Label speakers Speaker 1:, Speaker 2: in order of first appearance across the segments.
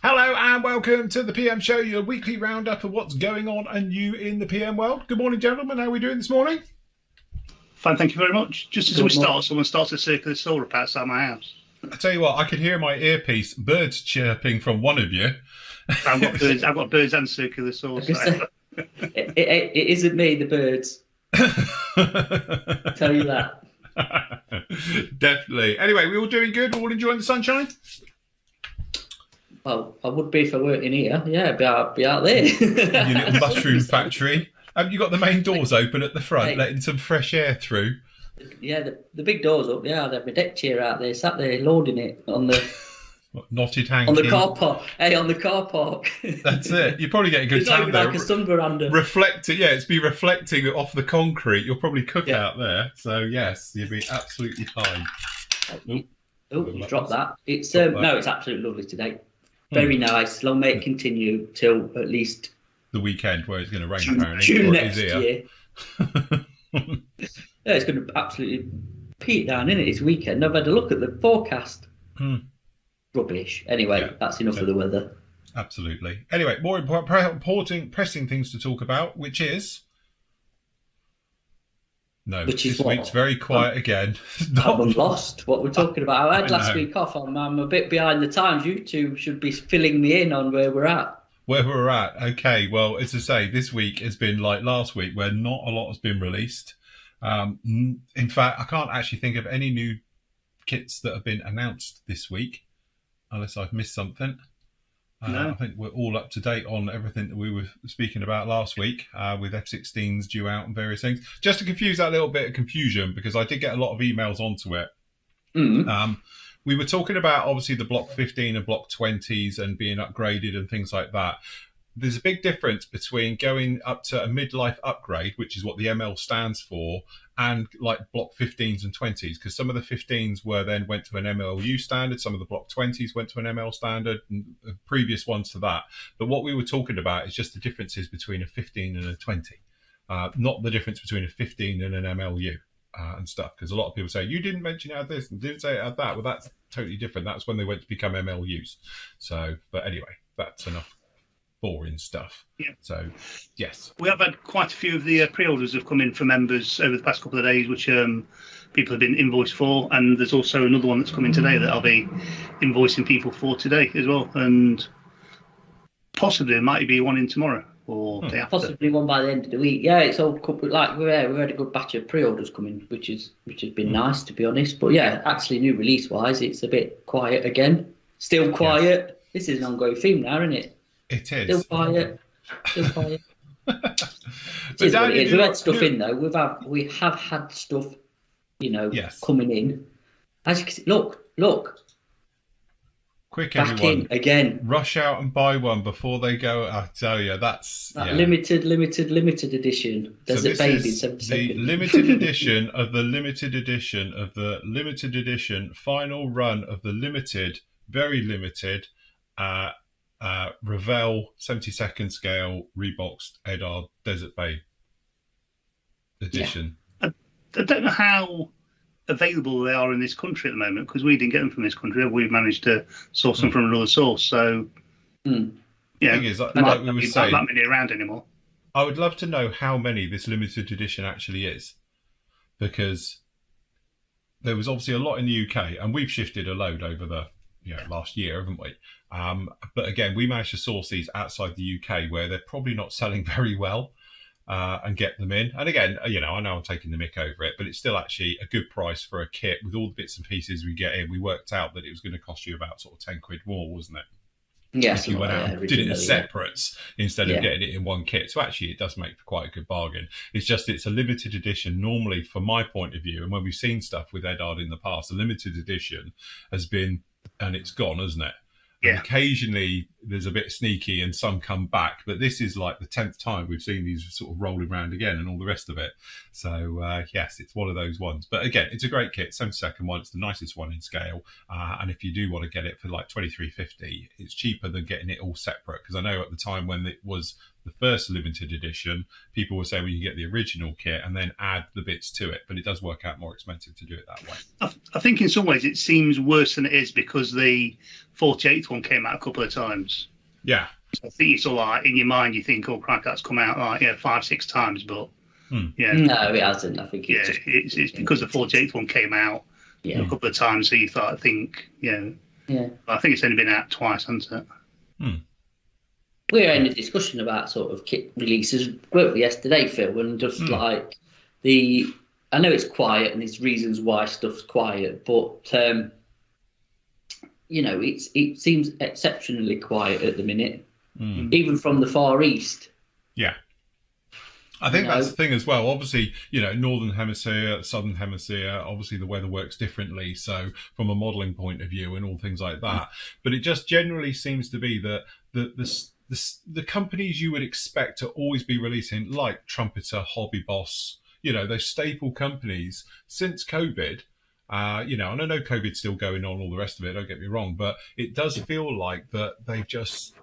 Speaker 1: Hello and welcome to the PM Show, your weekly roundup of what's going on and new in the PM world. Good morning, gentlemen. How are we doing this morning?
Speaker 2: Fine, thank you very much. Just as we start, someone starts a circular saw up outside my house.
Speaker 1: I tell you what, I could hear in my earpiece birds chirping from one of you.
Speaker 2: I've got birds and circular saws.
Speaker 3: It isn't me, the birds. Tell you that.
Speaker 1: Definitely. Anyway, we all doing good? We're all enjoying the sunshine?
Speaker 3: Well, I would be if I weren't in here. Yeah, be out there.
Speaker 1: Your little mushroom factory. Have you got the main doors open at the front, letting some fresh air through?
Speaker 3: Yeah, the big doors up. Yeah, I have my deck chair out there, sat there loading it on the
Speaker 1: knotted hanky.
Speaker 3: on the car park. Hey, on the car park.
Speaker 1: That's it. You're probably getting good tan there.
Speaker 3: Like a sun veranda.
Speaker 1: Reflecting, yeah, it's be reflecting off the concrete. You'll probably cook out there. So yes, you'll be absolutely fine.
Speaker 3: Oh, you dropped that. It's no, it's absolutely lovely today. Very nice. Long may it continue till at least
Speaker 1: the weekend, where it's going to rain apparently.
Speaker 3: June next year. Yeah, it's going to absolutely peak down, isn't it? It's weekend. I've had a look at the forecast. Rubbish. Anyway, that's enough of the weather.
Speaker 1: Absolutely. Anyway, more important, pressing things to talk about, which is... No, this week's very quiet again.
Speaker 3: I'm lost what we're talking about. I had last week off. I'm a bit behind the times. You two should be filling me in on where we're at.
Speaker 1: Where we're at. Okay, well, as I say, this week has been like last week, where not a lot has been released. In fact, I can't actually think of any new kits that have been announced this week, unless I've missed something.
Speaker 2: No.
Speaker 1: I think we're all up to date on everything that we were speaking about last week, with F-16s due out and various things. Just to confuse that little bit of confusion, because I did get a lot of emails onto it. We were talking about, obviously, the Block 15 and Block 20s and being upgraded and things like that. There's a big difference between going up to a midlife upgrade, which is what the ML stands for, and like Block 15s and 20s, because some of the 15s went to an MLU standard, some of the Block 20s went to an ML standard, and the previous ones to that. But what we were talking about is just the differences between a 15 and a 20, not the difference between a 15 and an MLU. And stuff, because a lot of people say you didn't mention it had this and didn't say it had that. Well, that's totally different. That's when they went to become MLUs. So, but anyway, that's enough boring stuff.
Speaker 2: Yeah.
Speaker 1: So, yes,
Speaker 2: we have had quite a few of the pre-orders have come in for members over the past couple of days, which people have been invoiced for, and there's also another one that's coming today that I'll be invoicing people for today as well, and possibly there might be one in tomorrow. Or
Speaker 3: possibly one by the end of the week. Yeah, it's all like we've had a good batch of pre-orders coming, which has been nice, to be honest. But yeah, actually, new release wise, it's a bit quiet again. Still quiet. Yes. This is an ongoing theme now, isn't it?
Speaker 1: It is.
Speaker 3: Still quiet. Still quiet. We've had stuff in though. We have had stuff, coming in. As you can see, look.
Speaker 1: Quick,
Speaker 3: back
Speaker 1: everyone.
Speaker 3: In again.
Speaker 1: Rush out and buy one before they go. I tell you, that's
Speaker 3: limited edition. Desert Baby, 7
Speaker 1: the limited edition of the limited edition of the limited edition final run of the limited, very limited, Revell 72nd scale reboxed Edard Desert Bay edition.
Speaker 2: Yeah. I don't know how available they are in this country at the moment, because we didn't get them from this country. We've managed to source them from another source. So,
Speaker 1: thing is, like we were saying,
Speaker 2: that many around anymore.
Speaker 1: I would love to know how many this limited edition actually is, because there was obviously a lot in the UK, and we've shifted a load over the last year, haven't we? But again, we managed to source these outside the UK, where they're probably not selling very well. And get them in. And again, I know I'm taking the mick over it, but it's still actually a good price for a kit with all the bits and pieces we get in. We worked out that it was going to cost you about sort of 10 quid more, wasn't it?
Speaker 3: Yes.
Speaker 1: If you went out and did it as separates instead of getting it in one kit. So actually, it does make for quite a good bargain. It's a limited edition. Normally, from my point of view, and when we've seen stuff with Edard in the past, the limited edition has been, and it's gone, hasn't it? Yeah. And occasionally there's a bit sneaky and some come back, but this is like the 10th time we've seen these sort of rolling around again and all the rest of it. So yes, it's one of those ones. But again, it's a great kit. 72nd one, it's the nicest one in scale. And if you do want to get it for like $23.50, it's cheaper than getting it all separate. Because I know at the time when it was the first limited edition, people were saying, well, you get the original kit and then add the bits to it. But it does work out more expensive to do it that way.
Speaker 2: I think in some ways it seems worse than it is, because the 48th one came out a couple of times.
Speaker 1: Yeah.
Speaker 2: So I think it's all like in your mind, you think, oh, crap, that's come out like 5-6 times, but yeah,
Speaker 3: no, it hasn't. I think it's just
Speaker 2: it's because the 48th one came out a couple of times, so you thought, I think, I think it's only been out twice, hasn't it?
Speaker 3: We're in a discussion about sort of kit releases, weren't we, yesterday, Phil? And just like I know it's quiet and there's reasons why stuff's quiet, but it seems exceptionally quiet at the minute, even from the Far East.
Speaker 1: Yeah. I think that's the thing as well. Obviously, Northern Hemisphere, Southern Hemisphere, obviously the weather works differently. So from a modelling point of view and all things like that. But it just generally seems to be that the companies you would expect to always be releasing, like Trumpeter, Hobby Boss, those staple companies since COVID, and I know COVID's still going on, all the rest of it, don't get me wrong, but it does feel like that they've just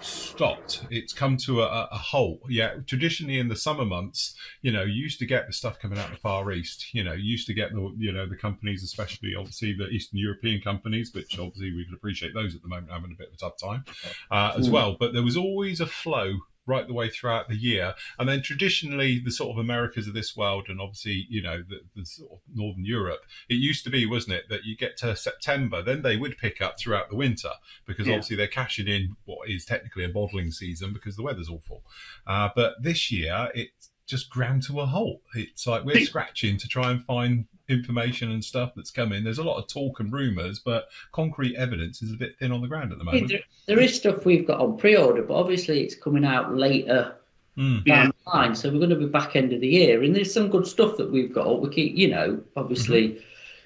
Speaker 1: stopped. It's come to a halt. Yeah, traditionally in the summer months, you used to get the stuff coming out of the Far East. You used to get the companies, especially obviously the Eastern European companies, which obviously we can appreciate those at the moment having a bit of a tough time as well. But there was always a flow right the way throughout the year, and then traditionally the sort of Americas of this world, and obviously the sort of Northern Europe, it used to be, wasn't it, that you get to September, then they would pick up throughout the winter, because obviously they're cashing in what is technically a bottling season because the weather's awful. But this year it's just ground to a halt. It's like we're scratching to try and find information and stuff that's coming. There's a lot of talk and rumours, but concrete evidence is a bit thin on the ground at the moment.
Speaker 3: There is stuff we've got on pre-order, but obviously it's coming out later down the line, so we're going to be back end of the year, and there's some good stuff that we've got. We keep, obviously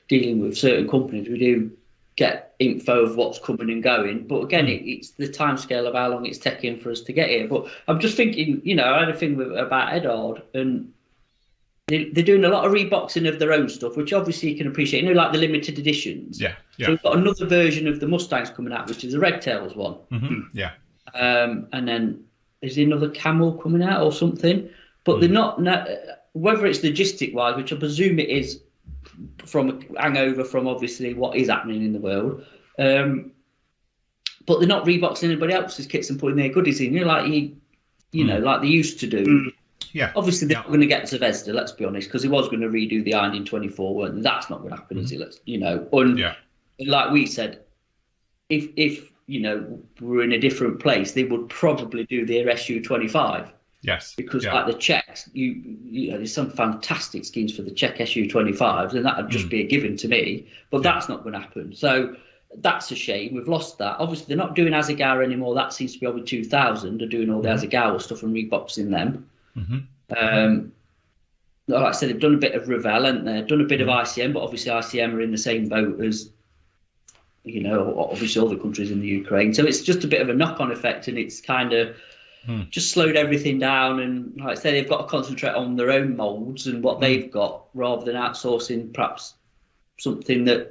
Speaker 3: dealing with certain companies, we do get info of what's coming and going, but again, it's the timescale of how long it's taking for us to get here. But I'm just thinking, I had a thing about Edard, and they're doing a lot of reboxing of their own stuff, which obviously you can appreciate. Like the limited editions.
Speaker 1: Yeah.
Speaker 3: So we've got another version of the Mustangs coming out, which is a Red Tails one.
Speaker 1: Yeah.
Speaker 3: And then is there another Camel coming out or something? But they're not, whether it's logistic wise, which I presume it is from a hangover from obviously what is happening in the world. But they're not reboxing anybody else's kits and putting their goodies in. Like like they used to do.
Speaker 1: Yeah.
Speaker 3: Obviously, they're not going to get Zvezda, let's be honest, because he was going to redo the Iron in 24, and that's not going to happen, is it? And like we said, if we're in a different place, they would probably do their SU25.
Speaker 1: Yes.
Speaker 3: Because like the Czechs, there's some fantastic schemes for the Czech SU25s, and that would just be a given to me. But that's not going to happen. So that's a shame. We've lost that. Obviously, they're not doing Asagar anymore. That seems to be over 2000. They're doing all the Asagar stuff and reboxing them. Like I said, they've done a bit of Revell, and they've done a bit of ICM, but obviously ICM are in the same boat as obviously all the countries in the Ukraine. So it's just a bit of a knock-on effect, and it's kind of just slowed everything down. And like I say, they've got to concentrate on their own molds and what they've got, rather than outsourcing perhaps something that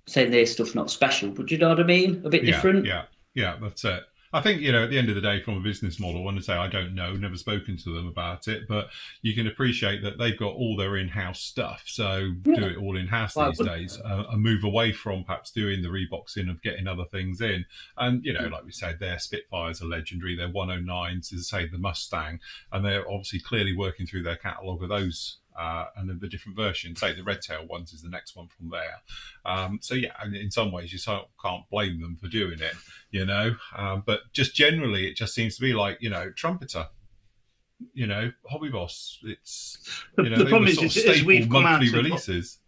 Speaker 3: saying their stuff's not special. But do you know what I mean? A bit different.
Speaker 1: Yeah, that's it. I think, at the end of the day, from a business model, I want to say I don't know, never spoken to them about it, but you can appreciate that they've got all their in-house stuff. So do it all in-house these days and move away from perhaps doing the reboxing of getting other things in. And, like we said, their Spitfires are legendary. Their 109s is, say, the Mustang. And they're obviously clearly working through their catalogue of those and the different versions. Say the Red Tail ones is the next one from there. So yeah, in some ways you can't blame them for doing it, but just generally it just seems to be like, Trumpeter, Hobby Boss. It's
Speaker 2: the problem is as we've come out
Speaker 1: releases.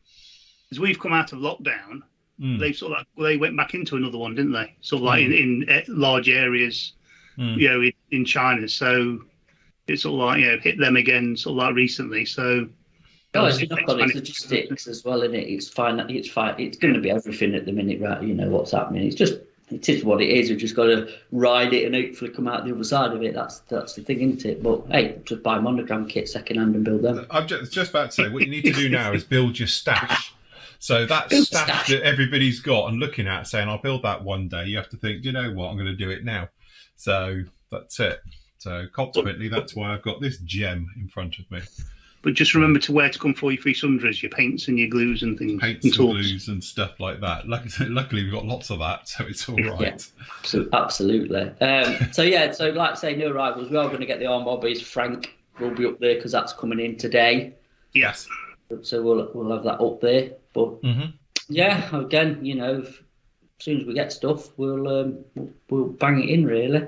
Speaker 2: As we've come out of lockdown, they've they went back into another one, didn't they? Sort of like in large areas, in China. So it's all like hit them again, sort of like recently. So.
Speaker 3: It's not on its logistics as well, isn't it? It's fine. It's going to be everything at the minute, right? What's happening. It is what it is. We've just got to ride it and hopefully come out the other side of it. That's the thing, isn't it? But hey, just buy monogram kits second hand and build them.
Speaker 1: I'm just about to say, what you need to do now is build your stash. So that stash that everybody's got and looking at, saying, I'll build that one day. You have to think, you know what, I'm going to do it now. So that's it. So consequently, that's why I've got this gem in front of me.
Speaker 2: But just remember to where to come for your free sundries, your paints and your glues and things.
Speaker 1: Paints and glues and stuff like that. Luckily, we've got lots of that, so it's all right.
Speaker 3: Yeah, absolutely. So like I say, new arrivals. We are going to get the arm bobbies. Frank will be up there because that's coming in today.
Speaker 2: Yes.
Speaker 3: So we'll have that up there. But yeah, again, as soon as we get stuff, we'll bang it in, really.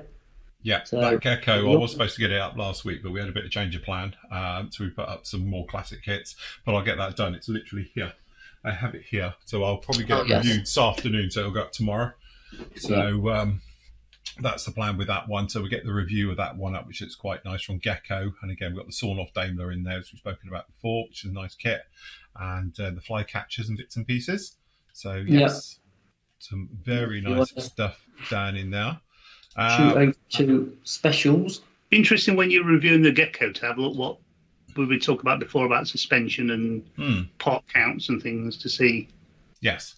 Speaker 1: Yeah, so, that Gecko, I was supposed to get it up last week, but we had a bit of change of plan. So we put up some more classic kits, but I'll get that done. It's literally here. I have it here. So I'll probably get it reviewed this afternoon, so it'll go up tomorrow. So that's the plan with that one. So we get the review of that one up, which is quite nice from Gecko. And again, we've got the sawn-off Daimler in there, as we've spoken about before, which is a nice kit. And the fly catchers and bits and pieces. So yes, some very nice stuff down in there.
Speaker 3: To specials.
Speaker 2: Interesting when you're reviewing the Gecko to have a look what we would talk about before about suspension and part counts and things to see.
Speaker 1: Yes.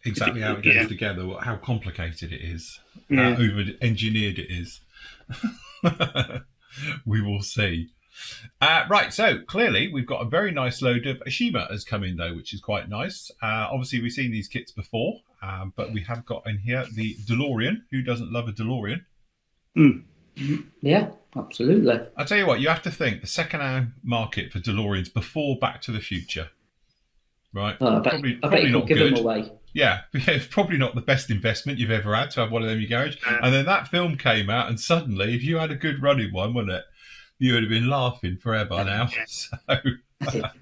Speaker 1: Exactly how it goes together, how complicated it is, how over-engineered it is. We will see. Right, so clearly we've got a very nice load of Ashima has come in, though, which is quite nice. Obviously, we've seen these kits before, but we have got in here the DeLorean. Who doesn't love a DeLorean?
Speaker 3: Yeah, absolutely.
Speaker 1: I'll tell you what, you have to think the second-hand market for DeLoreans before Back to the Future, right?
Speaker 3: I bet you could give them away.
Speaker 1: Yeah, it's probably not the best investment you've ever had to have one of them in your garage. And then that film came out, and suddenly, if you had a good running one, wasn't it? You would have been laughing forever now. So.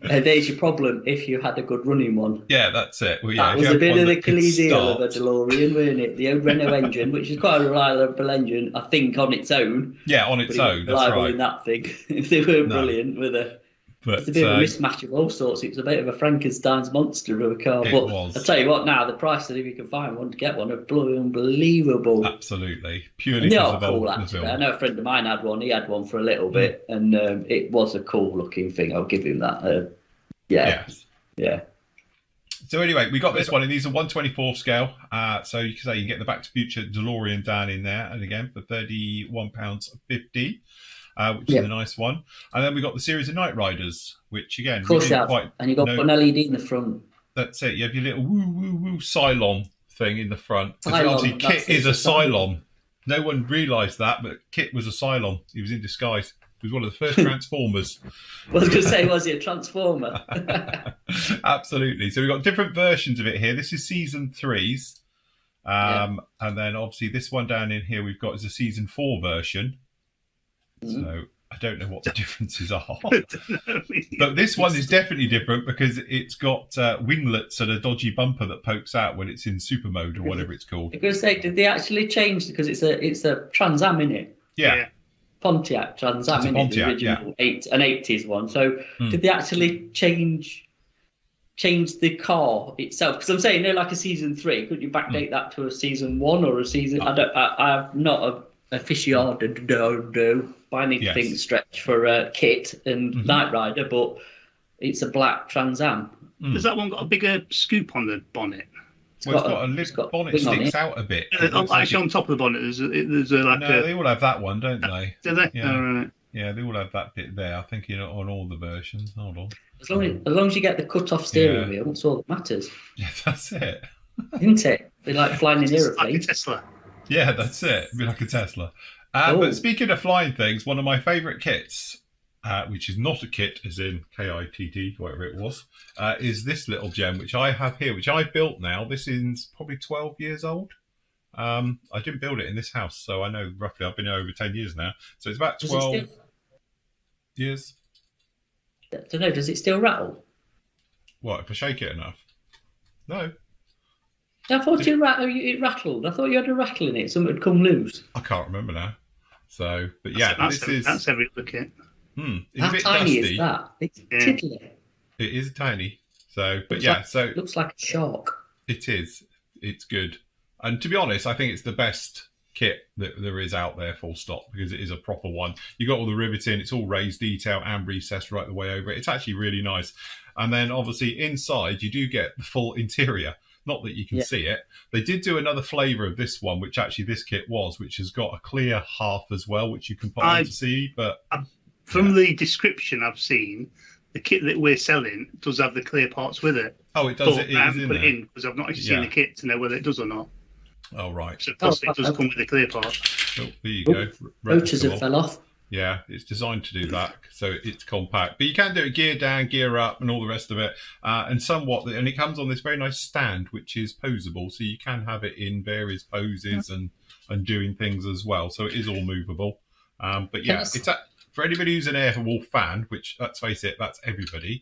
Speaker 3: There's your problem if you had a good running one.
Speaker 1: Yeah, that's it. Well,
Speaker 3: that was a bit of the Achilles heel of a DeLorean, weren't it? The old Renault engine, which is quite a reliable engine, I think, on its own.
Speaker 1: Yeah, on its own, that's right.
Speaker 3: In that thing, if they were brilliant with it's a bit of a mismatch of all sorts. It was a bit of a Frankenstein's monster of a car. But
Speaker 1: was.
Speaker 3: I'll tell you what, now the price that if you can find one to get one are unbelievable.
Speaker 1: Absolutely, purely because of the film.
Speaker 3: I know a friend of mine had one. He had one for a little bit, and it was a cool looking thing. I'll give him that.
Speaker 1: Yes.
Speaker 3: Yeah.
Speaker 1: So anyway, we got this one, and these are 1/24 scale. So you can say you can get the Back to the Future DeLorean down in there, and again for £31.50. Which is a nice one. And then we got the series of Knight Riders, which again,
Speaker 3: of course and you got one LED in the front.
Speaker 1: That's it. You have your little woo Cylon thing in the front. Obviously, Kit is a Cylon. No one realised that, but Kit was a Cylon. He was in disguise. He was one of the first Transformers.
Speaker 3: I was going to say, was he a Transformer?
Speaker 1: Absolutely. So we've got different versions of it here. This is Season 3's. And then obviously this one down in here we've got is a Season 4 version. So I don't know what the differences are. But this one is definitely different because it's got winglets and a dodgy bumper that pokes out when it's in super mode or whatever it's called.
Speaker 3: I was going to say, did they actually change, because it's a Trans Am, in it?
Speaker 1: Yeah.
Speaker 3: Pontiac Trans Am, in the original an 80s one. So did they actually change the car itself? Because I'm saying they're like a Season 3. Couldn't you backdate that to a Season 1 or a Season... I'm not a aficionado by anything stretch for Kit and Knight Rider, but it's a black Trans Am.
Speaker 2: Has that one got a bigger scoop on the bonnet?
Speaker 1: It's got a lid. Bonnet sticks out a bit.
Speaker 2: Actually, on top of the bonnet, there's
Speaker 1: they all have that one, don't they?
Speaker 2: Do they?
Speaker 1: Yeah.
Speaker 2: Oh, right.
Speaker 1: Yeah, they all have that bit there. I think on all the versions. Hold on.
Speaker 3: As long as you get the cut-off steering wheel, that's all that matters.
Speaker 1: Yeah, that's it.
Speaker 3: Isn't it? They're like flying in aeroplane.
Speaker 2: Like a Tesla.
Speaker 1: Yeah, that's it. It'd be like a Tesla. But speaking of flying things, one of my favourite kits, which is not a kit as in KITT, whatever it was, is this little gem, which I have here, which I've built now. This is probably 12 years old. I didn't build it in this house, so I know roughly I've been here over 10 years now. So it's about 12 years.
Speaker 3: I don't know, does it still rattle?
Speaker 1: What, if I shake it enough? No.
Speaker 3: I thought it rattled. I thought you had a rattle in it. Something had come loose.
Speaker 1: I can't remember now. So, but yeah,
Speaker 2: that's every other kit.
Speaker 1: It's
Speaker 3: How
Speaker 1: a bit
Speaker 3: tiny
Speaker 1: dusty.
Speaker 3: is that? It's tiddly.
Speaker 1: It is tiny. So, but it
Speaker 3: looks like a shark.
Speaker 1: It is. It's good. And to be honest, I think it's the best kit that there is out there, full stop, because it is a proper one. You got all the riveting. It's all raised detail and recessed right the way over it. It's actually really nice. And then obviously inside you do get the full interior. Not that you can see it. They did do another flavour of this one, which actually this kit was, which has got a clear half as well, which you can put on to see. But
Speaker 2: From the description I've seen, the kit that we're selling does have the clear parts with it.
Speaker 1: Oh, it does.
Speaker 2: But I haven't put it in because I've not actually seen the kit to know whether it does or not.
Speaker 1: Oh, right.
Speaker 2: So possibly it does come with a clear part.
Speaker 1: Oh, there you go.
Speaker 3: Motors have fell off.
Speaker 1: Yeah, it's designed to do that, so it's compact. But you can do it gear down, gear up, and all the rest of it. And it comes on this very nice stand, which is poseable, so you can have it in various poses and doing things as well. So it is all movable. But yeah, it's for anybody who's an Airwolf fan, which, let's face it, that's everybody.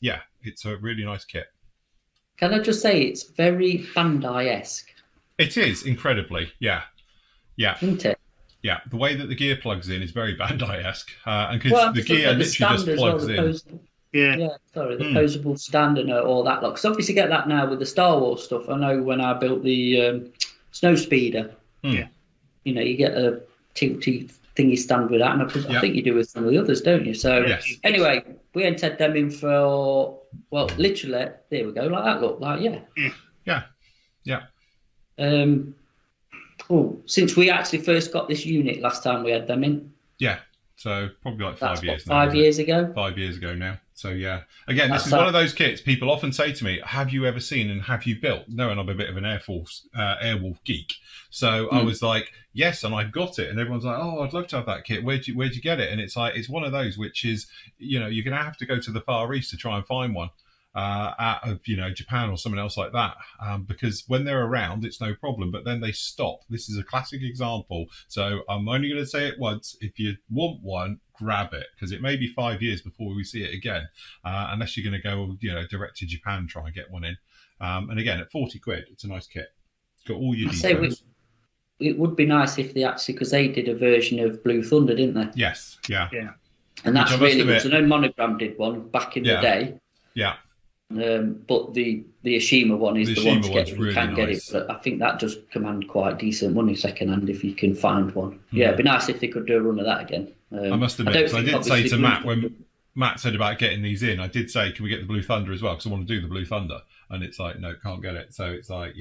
Speaker 1: Yeah, it's a really nice kit.
Speaker 3: Can I just say it's very Bandai-esque?
Speaker 1: It is, incredibly, yeah.
Speaker 3: Isn't it?
Speaker 1: Yeah, the way that the gear plugs in is very Bandai-esque, and because the gear literally just plugs in.
Speaker 3: The posable stand and all that lot. Because obviously you get that now with the Star Wars stuff. I know when I built the Snow Speeder, you get a tilty thingy stand with that, and I think you do with some of the others, don't you? So anyway, we entered them in for literally there we go, like that look, like
Speaker 1: yeah.
Speaker 3: Since we actually first got this unit last time we had them in.
Speaker 1: Yeah, so probably like 5 years now.
Speaker 3: 5 years ago?
Speaker 1: 5 years ago now. So yeah, again, this is one of those kits people often say to me, have you ever seen and have you built? No, and I'm a bit of an Airwolf geek. So I was like, yes, and I've got it. And everyone's like, oh, I'd love to have that kit. Where'd you get it? And it's like, it's one of those which is, you're going to have to go to the Far East to try and find one. Out of Japan or someone else like that, because when they're around it's no problem, but then they stop. This is a classic example, so I'm only going to say it once. If you want one, grab it, because it may be 5 years before we see it again, unless you're going to go direct to Japan, try and get one in, and again at 40 quid it's a nice kit. It's got all your details.
Speaker 3: It would be nice if they actually, because they did a version of Blue Thunder, didn't they?
Speaker 1: Yes, yeah.
Speaker 3: And that's really good. So I know Monogram did one back in the day.
Speaker 1: Yeah.
Speaker 3: But the Ashima one is the one to get if you can get it. But I think that does command quite decent money second hand if you can find one. Yeah, it'd be nice if they could do a run of that again.
Speaker 1: I must admit, I did say to Matt when Matt said about getting these in, I did say, can we get the Blue Thunder as well? Because I want to do the Blue Thunder, and it's like, no, can't get it. So it's like,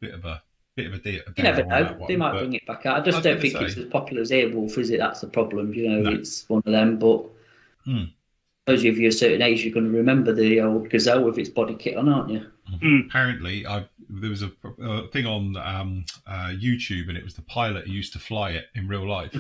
Speaker 1: bit of a deal.
Speaker 3: You never know. They might bring it back out. I just don't think it's as popular as Airwolf, is it? That's the problem. It's one of them, but. Suppose if you're a certain age, you're going to remember the old Gazelle with its body kit on, aren't you?
Speaker 1: Apparently, there was a thing on YouTube, and it was the pilot who used to fly it in real life.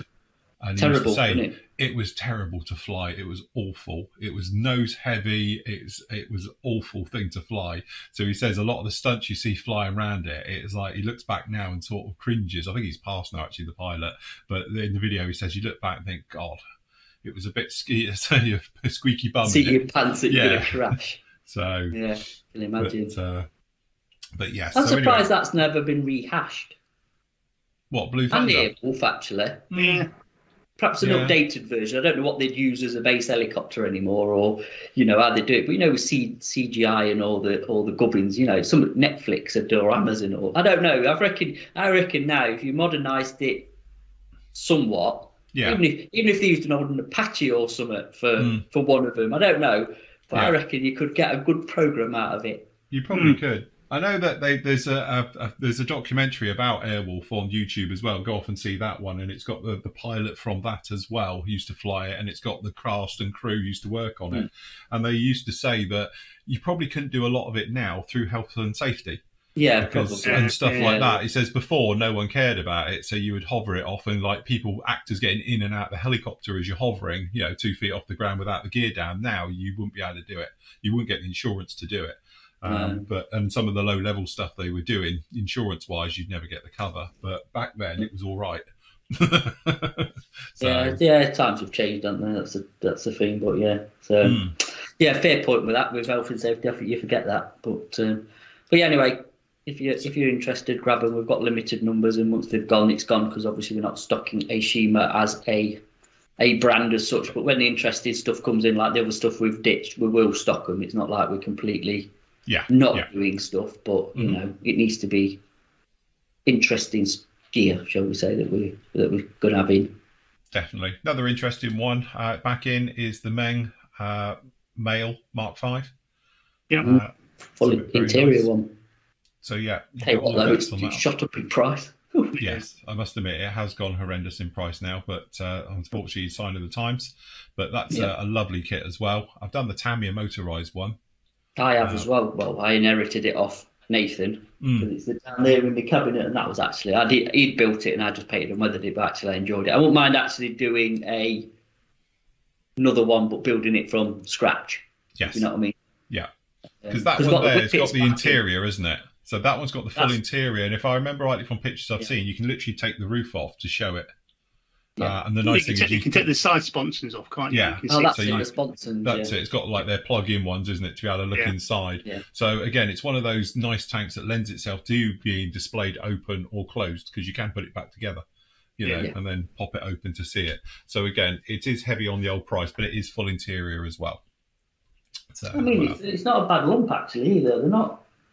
Speaker 1: And he used to say it was terrible to fly. It was awful. It was nose heavy. It was an awful thing to fly. So he says a lot of the stunts you see flying around it's like he looks back now and sort of cringes. I think he's passed now, actually, the pilot. But in the video, he says you look back and think, God. It was a bit a squeaky bum.
Speaker 3: See your pants that you're going to crash.
Speaker 1: So
Speaker 3: yeah, can imagine.
Speaker 1: But yes,
Speaker 3: I'm surprised that's never been rehashed.
Speaker 1: What, Blue Thunder?
Speaker 3: And Airwolf, actually.
Speaker 2: Yeah.
Speaker 3: Perhaps an updated version. I don't know what they'd use as a base helicopter anymore, or how they do it. But with CGI and all the gubbins, some Netflix or Amazon, or I don't know. I reckon now if you modernised it somewhat. Yeah. Even if they used an old Apache or something for one of them, I don't know, but I reckon you could get a good program out of it.
Speaker 1: You probably could. I know that there's a documentary about Airwolf on YouTube as well. Go off and see that one, and it's got the pilot from that as well who used to fly it, and it's got the cast and crew who used to work on it, and they used to say that you probably couldn't do a lot of it now through health and safety.
Speaker 3: Yeah,
Speaker 1: and stuff like that. He says before no one cared about it, so you would hover it off, and like actors getting in and out of the helicopter as you're hovering, 2 feet off the ground without the gear down. Now you wouldn't be able to do it. You wouldn't get the insurance to do it. But some of the low level stuff they were doing, insurance wise, you'd never get the cover. But back then it was all right.
Speaker 3: Times have changed, haven't they? That's the thing. But fair point with that. With health and safety, I think you forget that. But anyway. If you're interested, grab them. We've got limited numbers, and once they've gone, it's gone, because obviously we're not stocking Ashima as a brand as such. But when the interested stuff comes in, like the other stuff we've ditched, we will stock them. It's not like we're completely doing stuff, but it needs to be interesting gear, shall we say, that we're going to have in.
Speaker 1: Definitely. Another interesting one back in is the Meng Male Mark V.
Speaker 3: Yeah, full interior nice one.
Speaker 1: So yeah,
Speaker 3: hey, what though? It's shot up in price.
Speaker 1: Yes, I must admit it has gone horrendous in price now, but unfortunately, sign of the times. But that's a lovely kit as well. I've done the Tamiya motorized one.
Speaker 3: I have as well. Well, I inherited it off Nathan because it's down there in the cabinet, and that was actually he'd built it, and I just painted and weathered it. But actually, I enjoyed it. I wouldn't mind actually doing another one, but building it from scratch.
Speaker 1: Yes,
Speaker 3: you know what I mean?
Speaker 1: Yeah, because that one there, it's got the interior, isn't it? So that one's got the full interior, and if I remember rightly from pictures I've seen, you can literally take the roof off to show it. And the nice thing is
Speaker 2: you can take the side sponsons off, can't you?
Speaker 1: Yeah.
Speaker 3: That's the sponsons.
Speaker 1: That's it. It's got like their plug-in ones, isn't it, to be able to look inside.
Speaker 3: Yeah.
Speaker 1: So again, it's one of those nice tanks that lends itself to being displayed open or closed, because you can put it back together, and then pop it open to see it. So again, it is heavy on the old price, but it is full interior as well. So,
Speaker 3: I mean, it's not a bad lump actually either.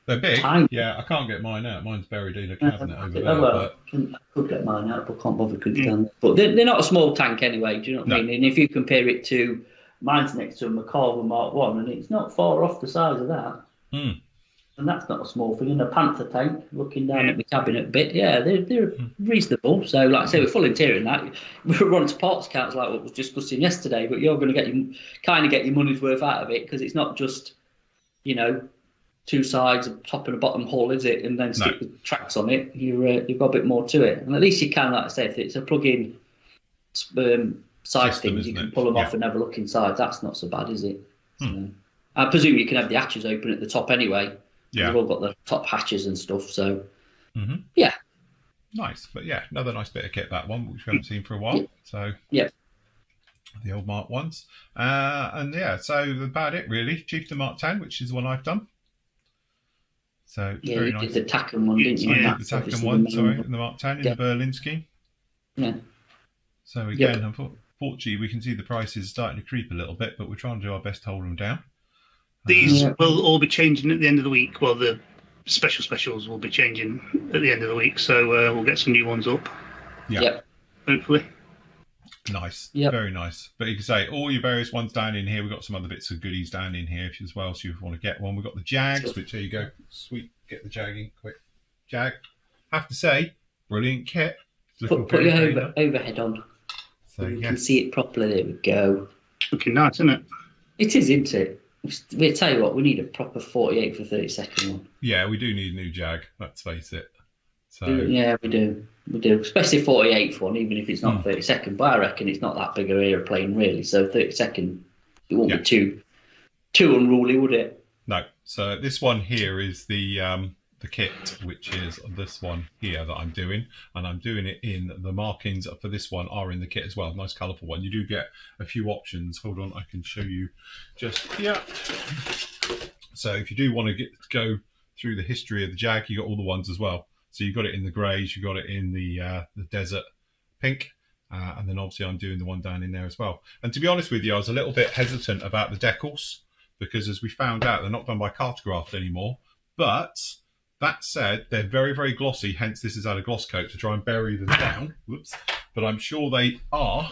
Speaker 1: They're big.
Speaker 3: Tiny.
Speaker 1: Yeah, I can't get mine out. Mine's buried in a cabinet over there.
Speaker 3: I could get mine out, but can't bother cooking down there. But they're not a small tank anyway, do you know what I mean? And if you compare it to mine's next to a McCarver Mark 1, and it's not far off the size of that. And that's not a small thing. And a Panther tank, looking down at the cabinet a bit, they're reasonable. So, like I say, we're full interior and that. We're on to parts counts like what we was discussing yesterday, but you're going to get your money's worth out of it, because it's not just, two sides, a top and a bottom hull, is it? And then stick the tracks on it. You've got a bit more to it, and at least you can, like I say, if it's a plug-in side thing, you can pull them off and have a look inside. That's not so bad, is it? So, I presume you can have the hatches open at the top anyway. Yeah, they've all got the top hatches and stuff. So,
Speaker 1: nice. But another nice bit of kit, that one, which we haven't seen for a while. So, the old Mark 1s, so about it really. Chieftain Mark 10, which is the one I've done. So very nice.
Speaker 3: You did the Tacken one, didn't you?
Speaker 1: I did the Tacken one, in the Mark 10 in the Berlin scheme.
Speaker 3: Yeah.
Speaker 1: So again, unfortunately, we can see the prices starting to creep a little bit, but we're trying to do our best to hold them down.
Speaker 2: These will all be changing at the end of the week. Well, the specials will be changing at the end of the week, so we'll get some new ones up.
Speaker 1: Yeah.
Speaker 2: Hopefully.
Speaker 1: Nice. Very nice. But you can say all your various ones down in here. We've got some other bits of goodies down in here as well, so if you want to get one. We've got the Jags, which there you go. Sweet. Get the Jag in quick. Jag. Have to say, brilliant kit.
Speaker 3: Put your overhead on. So you can see it properly. There we go.
Speaker 2: Looking nice, isn't it?
Speaker 3: It is, isn't it? We'll tell you what, we need a proper 48 for 32nd one.
Speaker 1: Yeah, we do need a new Jag, let's face it. So
Speaker 3: yeah, we do. We do. Especially 48th one, even if it's not 32nd. But I reckon it's not that big an aeroplane, really. So 32nd, it won't be too unruly, would it?
Speaker 1: No. So this one here is the kit, which is this one here that I'm doing, and I'm doing it in the markings for this one are in the kit as well. Nice colourful one. You do get a few options. Hold on, I can show you just here. So if you do want to go through the history of the Jag, you got all the ones as well. So you've got it in the greys, you've got it in the desert pink, and then obviously I'm doing the one down in there as well. And to be honest with you, I was a little bit hesitant about the decals, because as we found out, they're not done by Cartograph anymore. But that said, they're very, very glossy, hence this is had a gloss coat to try and bury them down. Whoops. But I'm sure they are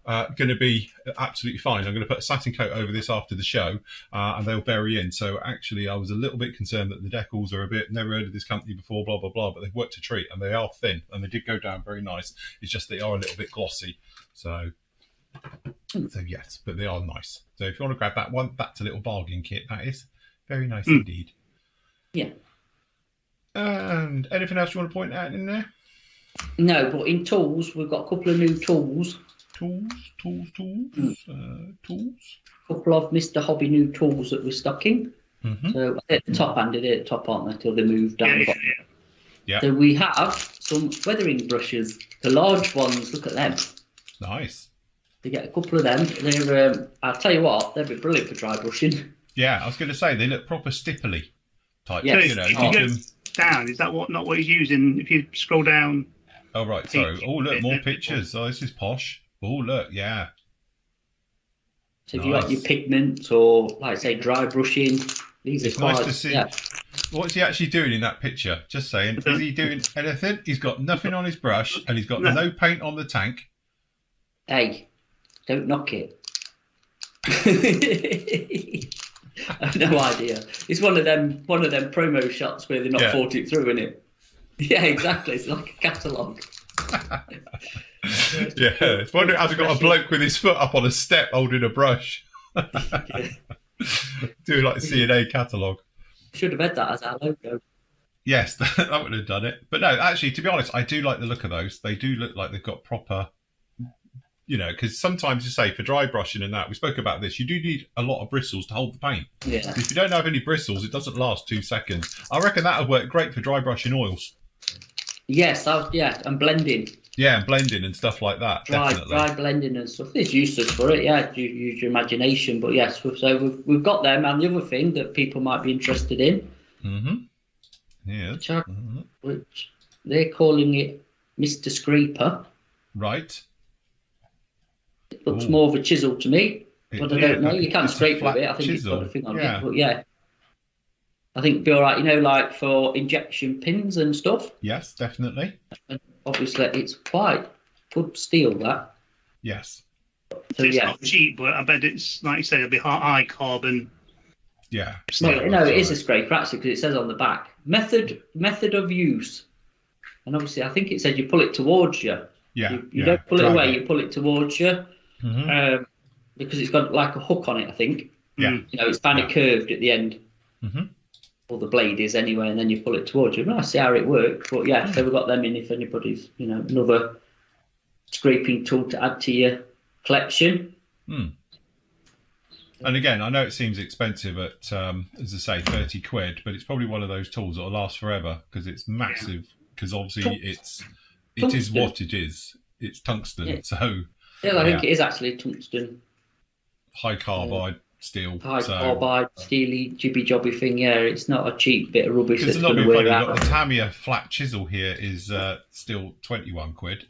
Speaker 1: going to be absolutely fine. I'm going to put a satin coat over this after the show, and they'll bury in. So actually, I was a little bit concerned that the decals are a bit, never heard of this company before, blah, blah, blah, but they've worked a treat, and they are thin, and they did go down very nice. It's just they are a little bit glossy. So yes, but they are nice. So if you want to grab that one, that's a little bargain kit, that is. Very nice indeed.
Speaker 3: Yeah.
Speaker 1: And anything else you want to point out in there?
Speaker 3: No, but in tools, we've got a couple of new tools.
Speaker 1: Tools.
Speaker 3: A couple of Mr. Hobby new tools that we're stocking. So at the top end, they're at the top, aren't they, till they move down the bottom.
Speaker 1: Yeah.
Speaker 3: So we have some weathering brushes, the large ones. Look at them.
Speaker 1: Nice.
Speaker 3: You get a couple of them. They're, I'll tell you what, they'd be brilliant for dry brushing.
Speaker 1: Yeah, I was going to say they look proper stipply type.
Speaker 3: Yes.
Speaker 1: You know,
Speaker 2: if you go down, is that not what he's using? If you scroll down.
Speaker 1: Oh right, sorry. Oh look, more pictures. Oh, this is posh. Oh look, yeah.
Speaker 3: So if you got your pigment or, like I say, dry brushing, these
Speaker 1: it's
Speaker 3: are quite,
Speaker 1: nice to see. Yeah. What's he actually doing in that picture? Just saying. Is he doing anything? He's got nothing on his brush, and he's got no paint on the tank.
Speaker 3: Hey, don't knock it. I have no idea. It's one of them promo shots where they're not thought it through, isn't it? Yeah, exactly. It's like a catalogue.
Speaker 1: Yeah, it's wondering has it got a bloke with his foot up on a step holding a brush. Do like C&A catalogue.
Speaker 3: Should have had that as our logo.
Speaker 1: Yes, that would have done it. But no, actually, to be honest, I do like the look of those. They do look like they've got proper, because sometimes you say for dry brushing and that, we spoke about this, you do need a lot of bristles to hold the paint.
Speaker 3: Yeah.
Speaker 1: If you don't have any bristles, it doesn't last 2 seconds. I reckon that would work great for dry brushing oils.
Speaker 3: Yes, and blending.
Speaker 1: Yeah, and blending and stuff like that.
Speaker 3: Dry blending and stuff. It's useless for it. Yeah, use your imagination. But yes, so we've got them. And the other thing that people might be interested in,
Speaker 1: yeah,
Speaker 3: which they're calling it Mr. Scraper.
Speaker 1: Right.
Speaker 3: It looks more of a chisel to me, but I don't know. You can't scrape with it. I think it's got a thing on it. But yeah, I think it'd be all right. like for injection pins and stuff.
Speaker 1: Yes, definitely.
Speaker 3: And obviously, it's quite good steel, that.
Speaker 1: Yes.
Speaker 2: So it's not cheap, but I bet it's, like you say, it'll be high carbon.
Speaker 1: Yeah.
Speaker 3: No, it is a scraper, actually, because it says on the back. Method of use. And obviously, I think it said you pull it towards you.
Speaker 1: Yeah.
Speaker 3: You don't pull it away, you pull it towards you. Because it's got like a hook on it, I think.
Speaker 1: Yeah.
Speaker 3: It's kind of curved at the end. Or the blade is anyway, and then you pull it towards you. Well, I see how it works, but yeah, so we've got them in if anybody's, another scraping tool to add to your collection.
Speaker 1: And again, I know it seems expensive at, as I say, 30 quid, but it's probably one of those tools that'll last forever because it's massive. Because obviously it is what it is. It's tungsten, so
Speaker 3: yeah, I think it is actually tungsten.
Speaker 1: High carbide. Steel,
Speaker 3: carbide, steely, jibby jobby thing. Yeah, it's not a cheap bit of rubbish.
Speaker 1: Because it's not being funny. You've got the Tamiya flat chisel here is still 21 quid,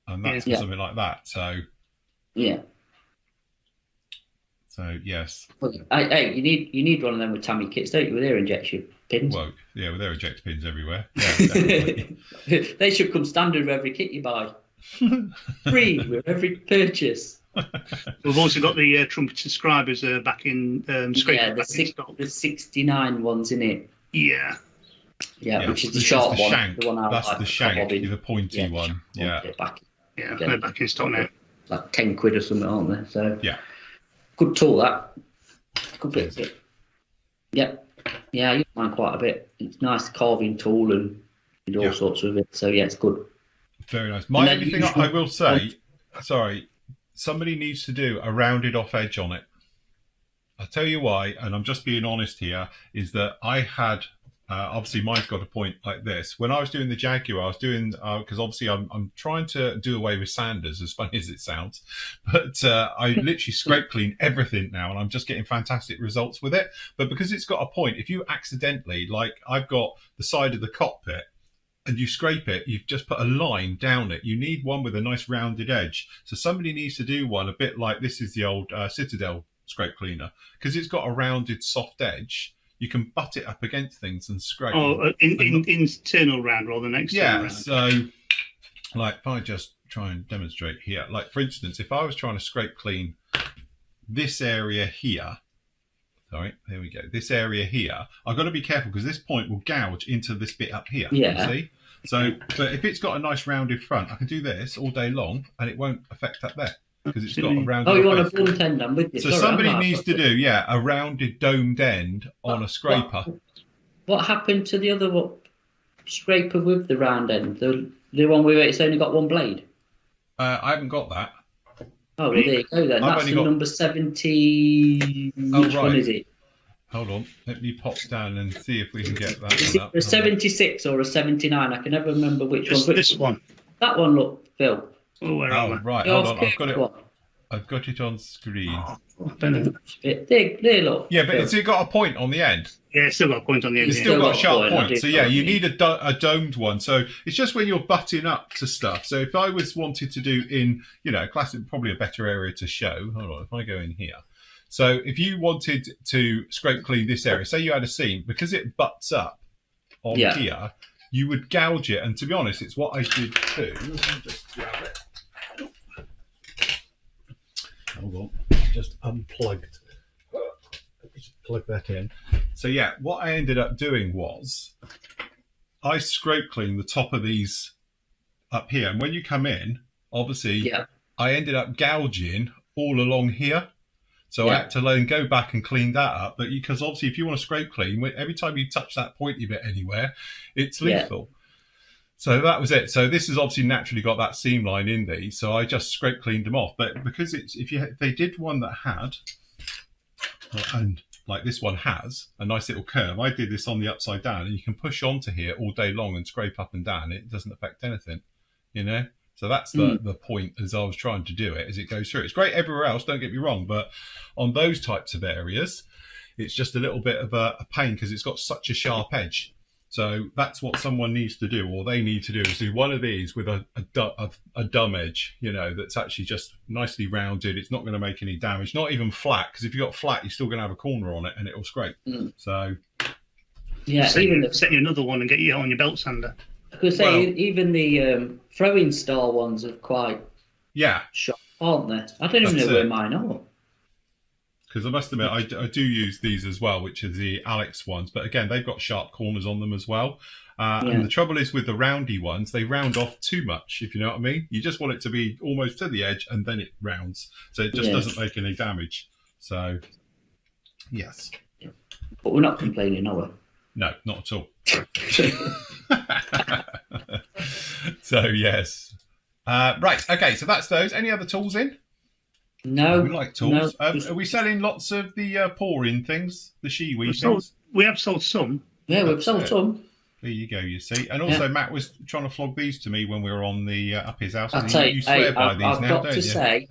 Speaker 1: and that's for something like that. So
Speaker 3: yeah.
Speaker 1: So yes.
Speaker 3: Well, hey, you need one of them with Tamiya kits, don't you? With their injection pins.
Speaker 1: Well, yeah, with their eject pins everywhere. Yeah, definitely.
Speaker 3: They should come standard with every kit you buy. Free with every purchase.
Speaker 2: We've also got the trumpet subscribers back in
Speaker 3: the 69 ones in it.
Speaker 2: Yeah,
Speaker 3: which is the sharp one.
Speaker 1: Shank.
Speaker 3: The one
Speaker 1: that's the shank, the pointy one.
Speaker 2: They're back in stock now.
Speaker 3: Like 10 quid or something, aren't they? So
Speaker 1: good
Speaker 3: tool, that. Good bit. Yeah, I use mine quite a bit. It's nice carving tool and all sorts of it. So yeah, it's good.
Speaker 1: Very nice. My only thing I will say, somebody needs to do a rounded off edge on it. I'll tell you why, and I'm just being honest here, is that I had, obviously mine's got a point like this. When I was doing the Jaguar, I was doing, because obviously I'm trying to do away with sanders, as funny as it sounds, but I literally scrape clean everything now, and I'm just getting fantastic results with it. But because it's got a point, if you accidentally, like I've got the side of the cockpit, and you scrape it, you've just put a line down it. You need one with a nice rounded edge. So somebody needs to do one a bit like this is the old Citadel scrape cleaner, because it's got a rounded soft edge. You can butt it up against things and scrape.
Speaker 2: Oh, internal round rather than external round.
Speaker 1: So like if I just try and demonstrate here, like for instance, if I was trying to scrape clean this area here, sorry, there we go. This area here, I've got to be careful because this point will gouge into this bit up here.
Speaker 3: Yeah.
Speaker 1: You see? So, but if it's got a nice rounded front, I can do this all day long and it won't affect up there because it's got a rounded.
Speaker 3: Oh, you want a blunt end? I'm with you.
Speaker 1: So somebody needs to do, a rounded domed end on a scraper.
Speaker 3: What happened to the other scraper with the round end? The one where it's only got one blade?
Speaker 1: I haven't got that.
Speaker 3: Oh, well, there you go then. That's the number 70. Which one is it?
Speaker 1: Hold on. Let me pop down and see if we can get that.
Speaker 3: Is it a 76 or a 79? I can never remember which one.
Speaker 2: This one.
Speaker 3: That one, look, Phil.
Speaker 1: Oh, right. Hold on. I've got it. I've got it on screen.
Speaker 3: They look.
Speaker 1: Yeah, but has it got a point on the end?
Speaker 2: Yeah, it's still got a point on the end.
Speaker 1: It's still got a sharp point. So yeah, you need a domed one. So it's just when you're butting up to stuff. So if I wanted to do in, classic, probably a better area to show. Hold on, if I go in here. So if you wanted to scrape clean this area, say you had a seam, because it butts up on here, you would gouge it. And to be honest, it's what I did too. Let me just grab it. Hold on, just unplugged. Let me just plug that in. So yeah, what I ended up doing was I scrape clean the top of these up here, and when you come in, obviously, I ended up gouging all along here. So I had to then go back and clean that up. But because obviously, if you want to scrape clean, every time you touch that pointy bit anywhere, it's lethal. So that was it. So this has obviously naturally got that seam line in these. So I just scrape cleaned them off. But because they did one that had, and like this one has a nice little curve. I did this on the upside down, and you can push onto here all day long and scrape up and down. It doesn't affect anything, you know. So that's the point as I was trying to do it, as it goes through. It's great everywhere else, don't get me wrong, but on those types of areas, it's just a little bit of a pain because it's got such a sharp edge. So that's what someone needs to do, or they need to do, is do one of these with a dumb edge, you know, that's actually just nicely rounded. It's not going to make any damage, not even flat, because if you've got flat, you're still going to have a corner on it and it'll scrape. So
Speaker 2: set you another one and get you on your belt sander.
Speaker 3: I could say even the throwing star ones are quite sharp, aren't they? I don't even know where mine are.
Speaker 1: Because I must admit, I do use these as well, which are the Alex ones. But again, they've got sharp corners on them as well. And the trouble is with the roundy ones, they round off too much, if you know what I mean. You just want it to be almost to the edge, and then it rounds. So it just doesn't make any damage. So, yes.
Speaker 3: But we're not complaining, are we?
Speaker 1: No, not at all. So, yes. Right, okay, so that's those. Any other tools in?
Speaker 3: No.
Speaker 1: We like tools.
Speaker 3: No.
Speaker 1: Are we selling lots of the pouring things, the shiwi things?
Speaker 2: We have sold some.
Speaker 3: Yeah, we've sold some.
Speaker 1: There you go, you see. And also, Matt was trying to flog these to me when we were on the up his house.
Speaker 3: You swear by these I've now, got don't to you? Say,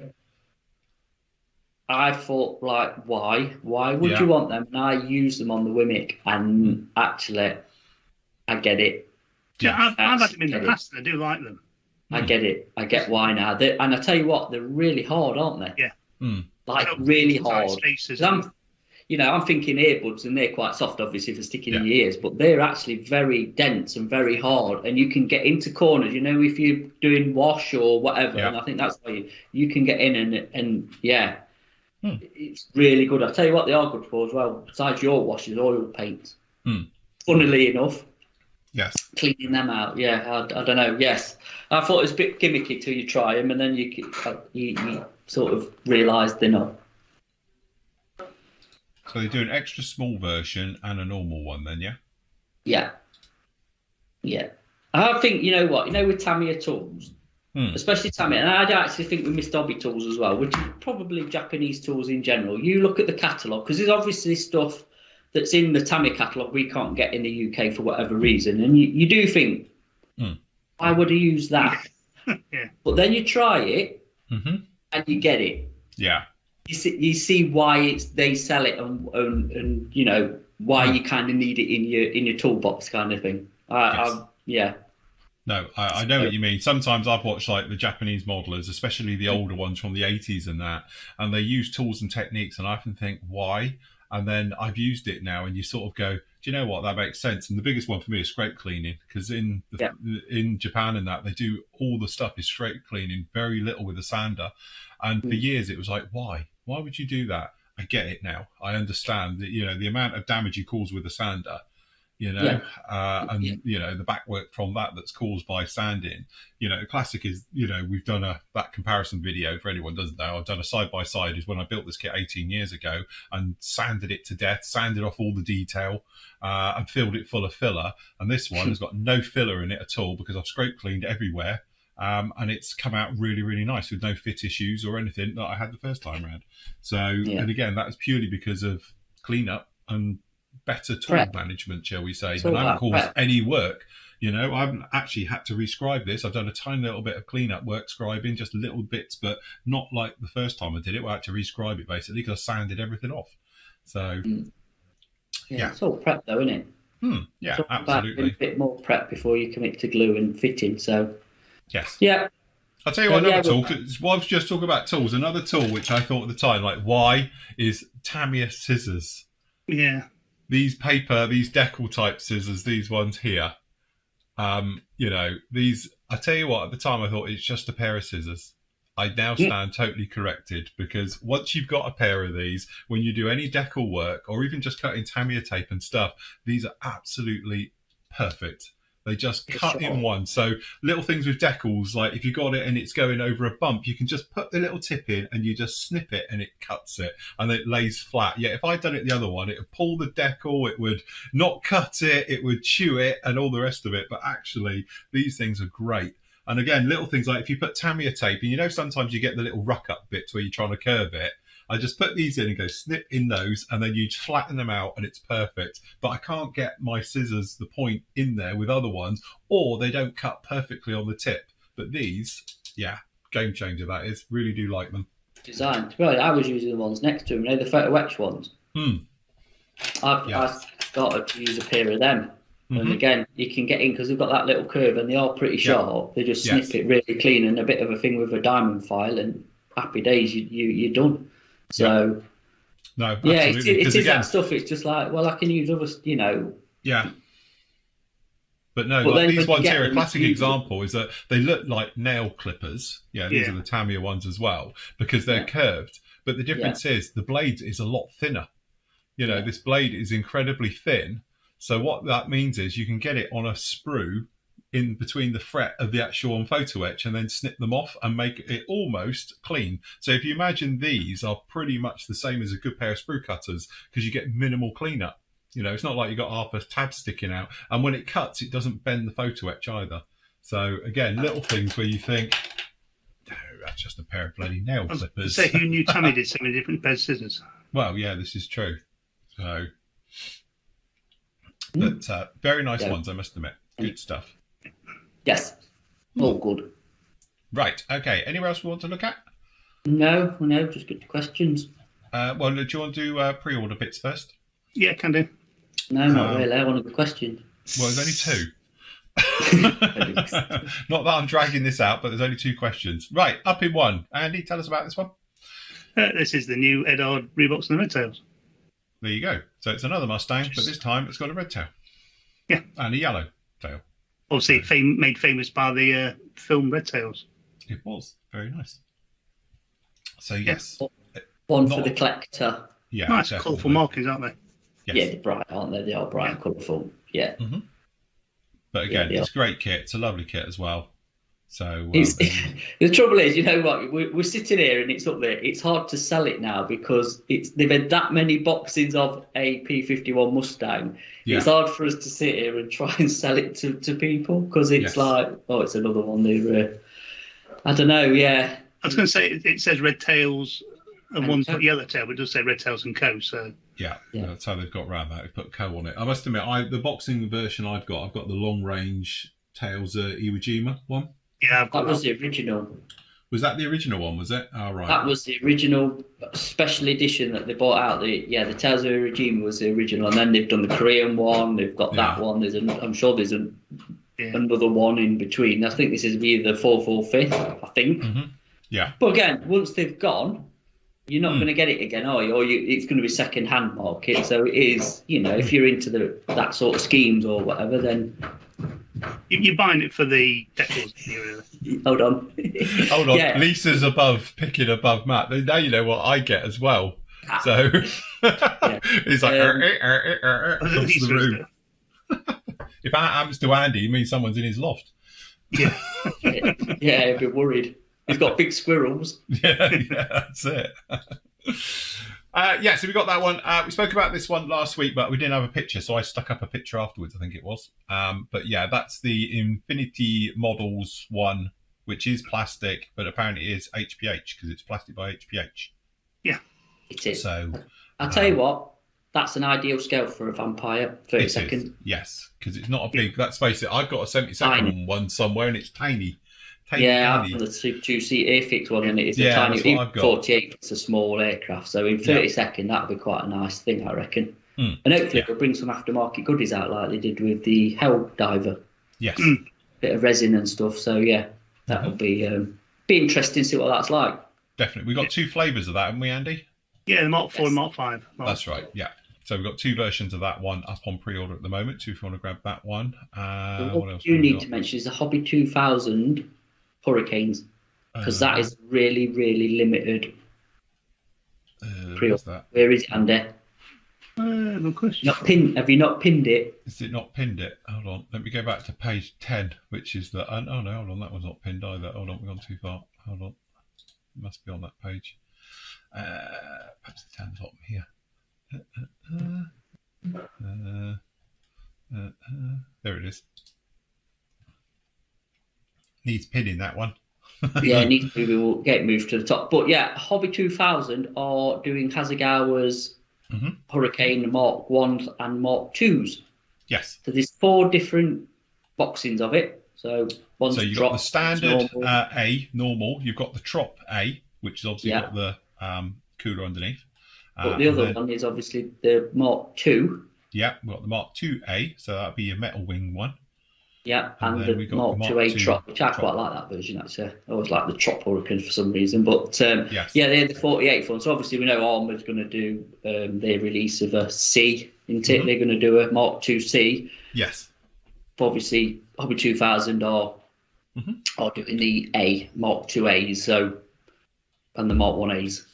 Speaker 3: I thought, like, why? Why would you want them? And I use them on the Wimic, and actually, I get it.
Speaker 2: Yeah, I've had them in the past, and I do like them.
Speaker 3: I get it. I get why now. And I tell you what, they're really hard, aren't they?
Speaker 2: Yeah.
Speaker 3: Like, really hard. I'm thinking earbuds, and they're quite soft, obviously, for sticking in your ears, but they're actually very dense and very hard, and you can get into corners, you know, if you're doing wash or whatever, and I think that's why you can get in and it's really good. I tell you what they are good for as well, besides your washes, oil paints. Funnily enough.
Speaker 1: Yes.
Speaker 3: Cleaning them out, I don't know. Yes, I thought it was a bit gimmicky till you try them, and then you sort of realise they're not.
Speaker 1: So they do an extra small version and a normal one, then,
Speaker 3: yeah. I think with Tamiya tools, especially Tamiya, and I actually think with Miss Dobby tools as well, which is probably Japanese tools in general. You look at the catalogue, because there's obviously stuff that's in the Tamiya catalogue we can't get in the UK for whatever reason, and you do think, why would I use that? But then you try it, and you get it.
Speaker 1: Yeah.
Speaker 3: You see why they sell it, and you know why you kind of need it in your toolbox, kind of thing.
Speaker 1: No, I know what you mean. Sometimes I've watched like the Japanese modelers, especially the older ones from the 80s and they use tools and techniques, and I often think, why? And then I've used it now, and you sort of go, do you know what? That makes sense. And the biggest one for me is scrape cleaning, because in Japan and that, they do all the stuff is scrape cleaning, very little with a sander. And for years, it was like, why? Why would you do that? I get it now. I understand that, you know, the amount of damage you cause with a sander, you know, you know, the backwork from that's caused by sanding. You know, the classic is, you know, we've done that comparison video for anyone who doesn't know. I've done a side-by-side is when I built this kit 18 years ago and sanded it to death, sanded off all the detail and filled it full of filler. And this one has got no filler in it at all because I've scrape cleaned everywhere. And it's come out really, really nice with no fit issues or anything that I had the first time around. So, and again, that is purely because of cleanup and better tool management, shall we say. And I haven't caused any work. You know, I haven't actually had to rescribe this. I've done a tiny little bit of cleanup work, scribing, just little bits, but not like the first time I did it, where I had to rescribe it basically because I sanded everything off. So,
Speaker 3: it's all prep though, isn't it?
Speaker 1: Yeah, absolutely.
Speaker 3: A bit more prep before you commit to glue and fitting. So,
Speaker 1: yes.
Speaker 3: Yeah.
Speaker 1: I'll tell you what, another tool, because I was just talking about tools, another tool which I thought at the time, like, why, is Tamiya scissors.
Speaker 2: Yeah.
Speaker 1: These decal type scissors, these ones here, you know, these, I tell you what, at the time I thought it's just a pair of scissors. I now stand totally corrected, because once you've got a pair of these, when you do any decal work or even just cutting Tamiya tape and stuff, these are absolutely perfect. They just cut in one. So little things with decals, like if you got it and it's going over a bump, you can just put the little tip in and you just snip it and it cuts it and it lays flat. Yeah, if I'd done it the other one, it would pull the decal, it would not cut it, it would chew it and all the rest of it. But actually, these things are great. And again, little things like if you put Tamiya tape, and you know sometimes you get the little ruck up bits where you're trying to curve it, I just put these in and go snip in those, and then you flatten them out, and it's perfect. But I can't get my scissors, the point, in there with other ones, or they don't cut perfectly on the tip. But these, yeah, game changer that is. Really do like them.
Speaker 3: Designed. Well, I was using the ones next to them, you know, the photo etch ones. I've got to use a pair of them. And again, you can get in because they've got that little curve and they are pretty sharp. They just snip it really clean and a bit of a thing with a diamond file, and happy days, you're done. So,
Speaker 1: no, absolutely.
Speaker 3: It is again, that stuff. It's just like, well, I can use other, you know.
Speaker 1: Yeah. But no, like these ones here, a classic example is that they look like nail clippers. Yeah, these are the Tamiya ones as well, because they're curved. But the difference is the blade is a lot thinner. You know, this blade is incredibly thin. So what that means is you can get it on a sprue in between the fret of the actual photo etch and then snip them off and make it almost clean. So if you imagine these are pretty much the same as a good pair of sprue cutters because you get minimal cleanup. You know, it's not like you got half a tab sticking out, and when it cuts, it doesn't bend the photo etch either. So again, little things where you think, oh, that's just a pair of bloody nail clippers.
Speaker 2: Say who knew Tammy did so many different pairs of scissors.
Speaker 1: Well, yeah, this is true. So, but very nice ones, I must admit. Good stuff.
Speaker 3: Yes, all good.
Speaker 1: Right, okay. Anywhere else we want to look at?
Speaker 3: No, just get to questions.
Speaker 1: Well, do you want to do pre-order bits first?
Speaker 2: Yeah, can do.
Speaker 3: No, not really. I want a question.
Speaker 1: Well, there's only two. Not that I'm dragging this out, but there's only two questions. Right, up in one. Andy, tell us about this one.
Speaker 2: This is the new Edard Reeboks and the Red Tails.
Speaker 1: There you go. So it's another Mustang, but this time it's got a red tail.
Speaker 2: Yeah.
Speaker 1: And a yellow tail.
Speaker 2: Obviously, made famous by the film Red Tails.
Speaker 1: It was. Very nice. So, yes.
Speaker 3: One for the collector.
Speaker 1: Yeah.
Speaker 2: Nice, colourful markings, aren't they?
Speaker 1: Yes.
Speaker 3: Yeah, they're bright, aren't they? They are bright and colourful. Yeah.
Speaker 1: Mm-hmm. But again, it's a great kit. It's a lovely kit as well. So
Speaker 3: the trouble is, you know what? We're sitting here and it's up there. It's hard to sell it now because they've had that many boxes of a P51 Mustang. Yeah. It's hard for us to sit here and try and sell it to people because it's like, oh, it's another one. I don't know. Yeah.
Speaker 2: I was going to say it says Red Tails and one's got Yellow Tail, but it does say Red Tails and Co. So
Speaker 1: yeah, that's how they've got around that. They put Co on it. I must admit, the boxing version I've got the long range Tails Iwo Jima one.
Speaker 2: Yeah,
Speaker 3: that was the original.
Speaker 1: Was that the original one? Was it? Oh, right.
Speaker 3: That was the original special edition that they bought out. The Tails of Iwo Jima was the original, and then they've done the Korean one. They've got that one. I'm sure there's another one in between. I think this is either the fourth or fifth. I think.
Speaker 1: Mm-hmm. Yeah.
Speaker 3: But again, once they've gone, you're not going to get it again, are you? Or it's going to be second-hand market. So it is, you know, if you're into that sort of schemes or whatever, then.
Speaker 2: You're buying it for the decals, really.
Speaker 3: Hold on.
Speaker 1: Yeah. Lisa's picking above Matt. Now you know what I get as well. So he's like, across the room. If that happens to Andy, it means someone's in his loft.
Speaker 2: Yeah.
Speaker 3: Yeah, he'd be worried. He's got big squirrels.
Speaker 1: Yeah, that's it. So we got that one. We spoke about this one last week, but we didn't have a picture, so I stuck up a picture afterwards, I think it was. But yeah, that's the Infinity Models one, which is plastic, but apparently it is HPH because it's plastic by HPH.
Speaker 2: Yeah,
Speaker 3: it is.
Speaker 1: So
Speaker 3: I'll tell you what, that's an ideal scale for a Vampire, 32nd.
Speaker 1: Yes, because it's not a big, let's face it, I've got a 72nd one somewhere and it's tiny.
Speaker 3: I've got the 2-seat Airfix one, and it's a tiny 48. It's a small aircraft, so in 32nd that'll be quite a nice thing, I reckon. And hopefully it'll bring some aftermarket goodies out like they did with the Hell Diver.
Speaker 1: Yes,
Speaker 3: bit of resin and stuff. So that'll be interesting to see what that's like.
Speaker 1: Definitely, we've got two flavours of that, haven't we, Andy?
Speaker 2: Yeah, the Mark 4 and Mark 5.
Speaker 1: That's right. Yeah. So we've got two versions of that one up on pre-order at the moment. So if you want to grab that one,
Speaker 3: what else you need to mention is the Hobby 2000. Hurricanes, because that is really, really limited.
Speaker 1: Where's that?
Speaker 3: Where is it, Andy?
Speaker 2: Good question.
Speaker 3: Have you not pinned it?
Speaker 1: Is it not pinned it? Hold on. Let me go back to page 10, which is the... Oh, no, hold on. That one's not pinned either. Hold on. We've gone too far. Hold on. It must be on that page. Perhaps the 10 bottom here. There it is. Needs pinning, that one.
Speaker 3: Yeah, it needs to get moved to the top. But yeah, Hobby 2000 are doing Hasegawa's Hurricane Mark 1s and Mark 2s.
Speaker 1: Yes.
Speaker 3: So there's 4 different boxings of it. So
Speaker 1: you've got the standard A, normal. You've got the Trop A, which has obviously got the cooler underneath.
Speaker 3: But the other one is obviously the Mark 2.
Speaker 1: Yeah, we've got the Mark 2A, so that'll be your metal wing one.
Speaker 3: Yeah, and the Mark 2A Trop, which I quite like that version, actually. I always like the Trop Hurricane for some reason. But yeah, they're the 48th one. So obviously we know Armour's going to do their release of a C, isn't it? They're going to do a Mark 2C.
Speaker 1: Yes.
Speaker 3: But obviously Hobby 2000 are doing the A, Mark 2As, and the Mark 1As.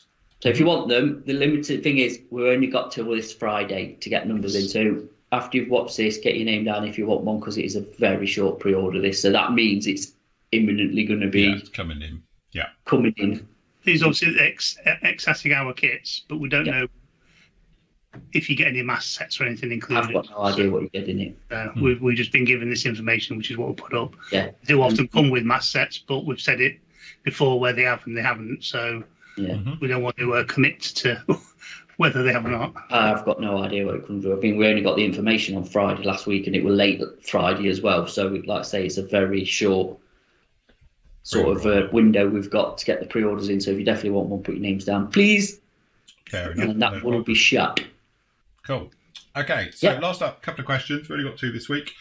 Speaker 3: So if you want them, the limited thing is we've only got till this Friday to get numbers in. So after you've watched this, get your name down if you want one, because it is a very short pre-order this. So that means it's imminently going to be
Speaker 1: coming in. Yeah.
Speaker 3: Coming in.
Speaker 2: These are obviously ex-Hasegawa kits, but we don't know if you get any mass sets or anything included.
Speaker 3: I've got no idea what you get in it.
Speaker 2: We've just been given this information, which is what we put up.
Speaker 3: Yeah.
Speaker 2: They do often come with mass sets, but we've said it before where they have and they haven't. So we don't want to commit to whether they have or not.
Speaker 3: I've got no idea what it comes with. I mean, we only got the information on Friday last week, and it was late Friday as well. So, like I say, it's a very short sort of window we've got to get the pre-orders in. So, if you definitely want one, put your names down, please.
Speaker 1: Fair enough.
Speaker 3: And that will be shut.
Speaker 1: Cool. Okay, so last up, a couple of questions. We've only got 2 this week.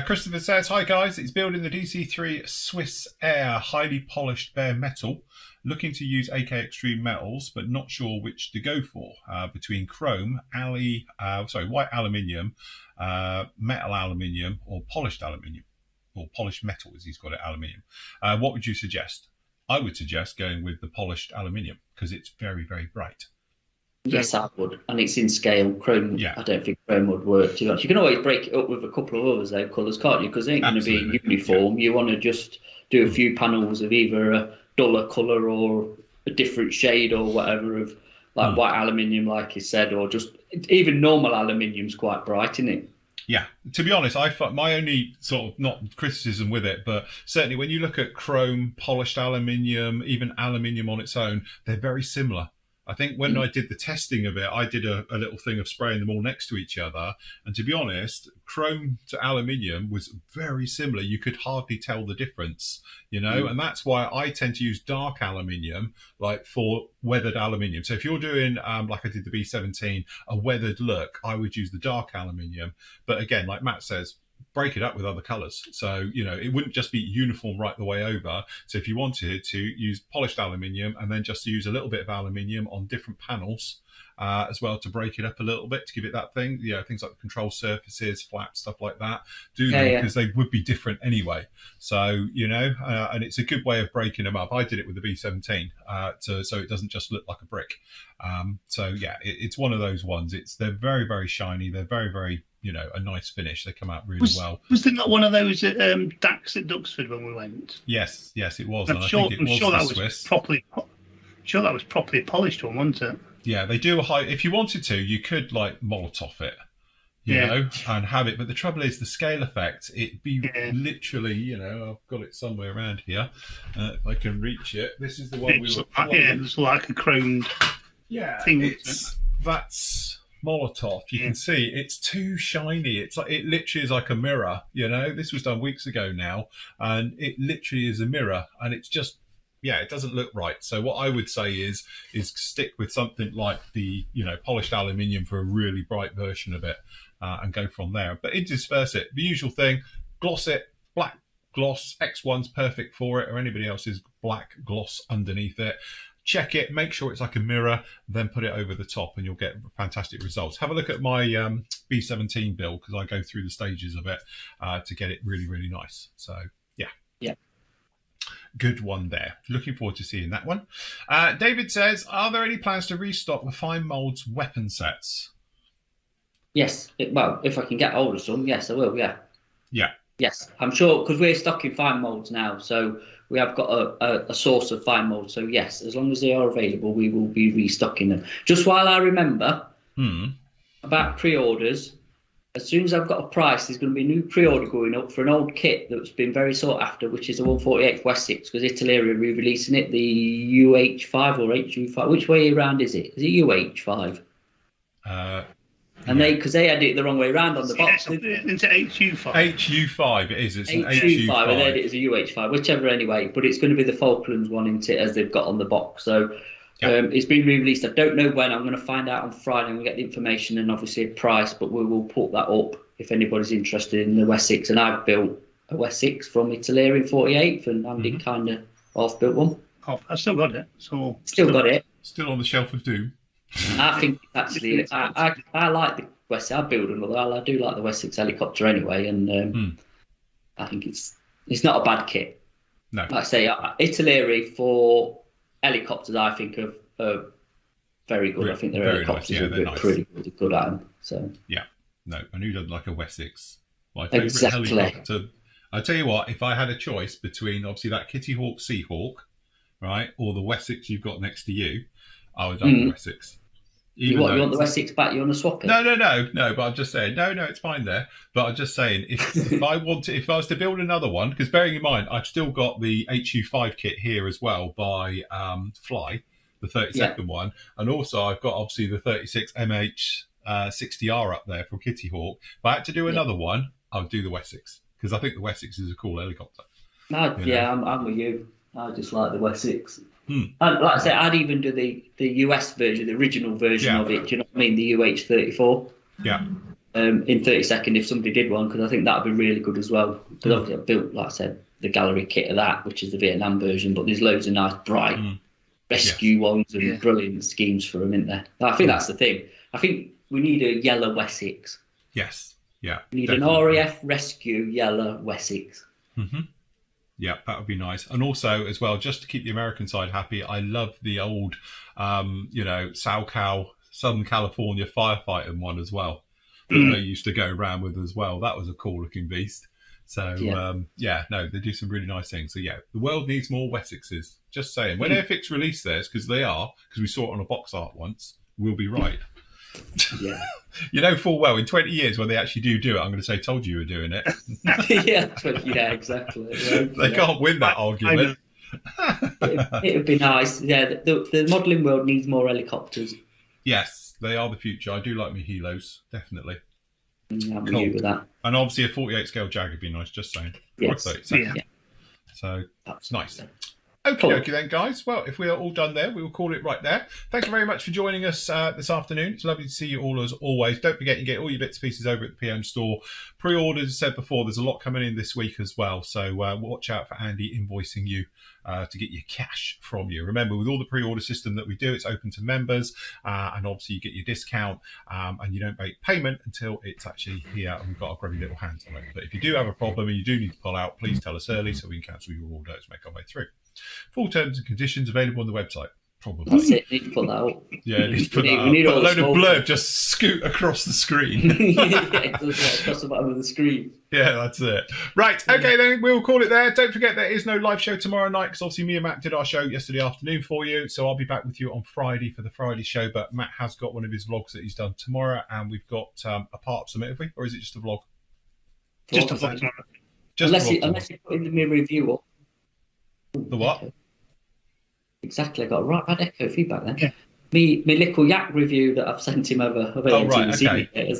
Speaker 1: Christopher says, "Hi guys, it's building the DC3 Swiss Air highly polished bare metal. Looking to use AK Extreme metals, but not sure which to go for between chrome, white aluminium, metal aluminium, or polished aluminium, or polished metal as he's got it, aluminium. What would you suggest?" I would suggest going with the polished aluminium because it's very, very bright.
Speaker 3: Yes, I would, and it's in scale. Chrome, I don't think chrome would work too much. You can always break it up with a couple of others, though, colours, can't you? Because they ain't going to be uniform. You want to just do a few panels of either a duller colour or a different shade or whatever of like white aluminium, like you said, or just even normal aluminium's quite bright, isn't it?
Speaker 1: Yeah, to be honest, my only sort of not criticism with it, but certainly when you look at chrome, polished aluminium, even aluminium on its own, they're very similar. I think when I did the testing of it, I did a little thing of spraying them all next to each other. And to be honest, chrome to aluminium was very similar. You could hardly tell the difference, and that's why I tend to use dark aluminium, like for weathered aluminium. So if you're doing, like I did the B17, a weathered look, I would use the dark aluminium. But again, like Matt says, break it up with other colours. So, it wouldn't just be uniform right the way over. So if you wanted to use polished aluminium and then just use a little bit of aluminium on different panels as well to break it up a little bit, to give it that thing, things like control surfaces, flaps, stuff like that, do them because they would be different anyway. So, and it's a good way of breaking them up. I did it with the B17 so it doesn't just look like a brick. It's one of those ones. They're very, very shiny. They're very, very, a nice finish. They come out really well.
Speaker 2: Was there not one of those at Dax at Duxford when we went?
Speaker 1: Yes, it was.
Speaker 2: I'm sure that was properly polished one, wasn't it?
Speaker 1: Yeah, they do a high. If you wanted to, you could like Molotov it, and have it. But the trouble is the scale effect. It'd be literally, I've got it somewhere around here. If I can reach it. This is the one we were playing.
Speaker 2: It's like a chromed thing.
Speaker 1: That's Molotov. You can see it's too shiny. It's like it literally is like a mirror. This was done weeks ago now, and it literally is a mirror, and it's just. Yeah, it doesn't look right. So what I would say is stick with something like the polished aluminium for a really bright version of it, and go from there. But intersperse it, the usual thing, gloss it, black gloss. X1's perfect for it, or anybody else's black gloss underneath it. Check it, make sure it's like a mirror, then put it over the top, and you'll get fantastic results. Have a look at my B17 build because I go through the stages of it to get it really, really nice. So yeah. Good one there. Looking forward to seeing that one. David says, "Are there any plans to restock the Fine Molds weapon sets?"
Speaker 3: Yes. Well, if I can get hold of some, yes, I will. Yeah.
Speaker 1: Yeah.
Speaker 3: Yes, I'm sure because we're stocking fine molds now, so we have got a source of fine molds. So yes, as long as they are available, we will be restocking them. Just while I remember about pre-orders, as soon as I've got a price, there's going to be a new pre-order going up for an old kit that's been very sought after, which is the 148th Wessex, because Italy are re-releasing it, the UH5 or HU5. Which way around is it? Is it UH5? And because they had it the wrong way around on the box.
Speaker 2: Into HU5.
Speaker 1: HU5 it is. It's an
Speaker 3: HU5, and then it's a UH5, whichever anyway. But it's going to be the Falklands one, isn't it, as they've got on the box. So it's been re-released. I don't know when. I'm going to find out on Friday. We'll get the information and obviously a price, but we will put that up if anybody's interested in the Wessex. And I've built a Wessex from Italy in 48th, and Andy kind of half built one.
Speaker 2: I've still got it. So
Speaker 3: still got it.
Speaker 1: Still on the shelf of doom.
Speaker 3: I think actually, I like the Wessex. I build another. I do like the Wessex helicopter anyway, and I think it's not a bad kit.
Speaker 1: No,
Speaker 3: like I say, Italy for helicopters, I think are very good. I think their helicopters are pretty good at them. So
Speaker 1: yeah, no, and who doesn't like a Wessex? My
Speaker 3: favourite
Speaker 1: helicopter. I tell you what, if I had a choice between obviously that Kitty Hawk Seahawk, right, or the Wessex you've got next to you, I would have the Wessex.
Speaker 3: You want the Wessex back? You want to swap it?
Speaker 1: No. But I'm just saying, no, it's fine there. But I'm just saying, if I was to build another one, because bearing in mind, I've still got the HU5 kit here as well by Fly, the 32nd one, and also I've got obviously the 36 MH60R up there from Kitty Hawk. If I had to do another one, I would do the Wessex because I think the Wessex is a cool helicopter.
Speaker 3: I'm with you. I just like the Wessex. And like I say, I'd even do the US version, the original version of it. Do you know what I mean? The UH34.
Speaker 1: Yeah.
Speaker 3: In 32nd, if somebody did one, because I think that'd be really good as well. Because obviously I built, like I said, the gallery kit of that, which is the Vietnam version. But there's loads of nice, bright rescue ones and brilliant schemes for them, isn't there? I think that's the thing. I think we need a yellow Wessex.
Speaker 1: Yes. Yeah.
Speaker 3: We need an RAF rescue yellow Wessex.
Speaker 1: Yeah, that would be nice. And also, as well, just to keep the American side happy, I love the old, SoCal, Southern California firefighting one as well. That they used to go around with as well. That was a cool looking beast. So, they do some really nice things. So, the world needs more Wessexes. Just saying. When Airfix release theirs, because we saw it on a box art once, we'll be right.
Speaker 3: Yeah.
Speaker 1: You know full well in 20 years when they actually do it, I'm going to say, told you were doing it.
Speaker 3: Exactly.
Speaker 1: They can't win that argument.
Speaker 3: It would be nice. Yeah, the modelling world needs more helicopters.
Speaker 1: Yes, they are the future. I do like my helos, definitely.
Speaker 3: I'm with you with that.
Speaker 1: And obviously a 48 scale Jag would be nice, just saying.
Speaker 3: Yes.
Speaker 1: So that's nice. Okay, then, guys. Well, if we are all done there, we will call it right there. Thank you very much for joining us this afternoon. It's lovely to see you all as always. Don't forget, you get all your bits and pieces over at the PM store. Pre-orders, as I said before, there's a lot coming in this week as well. So watch out for Andy invoicing you to get your cash from you. Remember, with all the pre-order system that we do, it's open to members. And obviously, you get your discount and you don't make payment until it's actually here and we've got our grubby little hands on it. But if you do have a problem and you do need to pull out, please tell us early so we can cancel your order to make our way through. Full terms and conditions available on the website. Probably.
Speaker 3: That's it. Need to put that up.
Speaker 1: Yeah, need to put that up. We need a load of blurb just scoot across the screen.
Speaker 3: Across the bottom of the screen.
Speaker 1: Yeah, that's it. Right, okay, then we'll call it there. Don't forget there is no live show tomorrow night because obviously me and Matt did our show yesterday afternoon for you. So I'll be back with you on Friday for the Friday show. But Matt has got one of his vlogs that he's done tomorrow, and we've got a part of some, have we? Or is it just a vlog?
Speaker 2: Just a vlog tomorrow.
Speaker 3: Unless you put in the review up.
Speaker 1: The what?
Speaker 3: Exactly, I got a right bad echo feedback then.
Speaker 2: Yeah.
Speaker 3: Me little yak review that I've sent him over.
Speaker 1: Oh, right, okay.
Speaker 3: I don't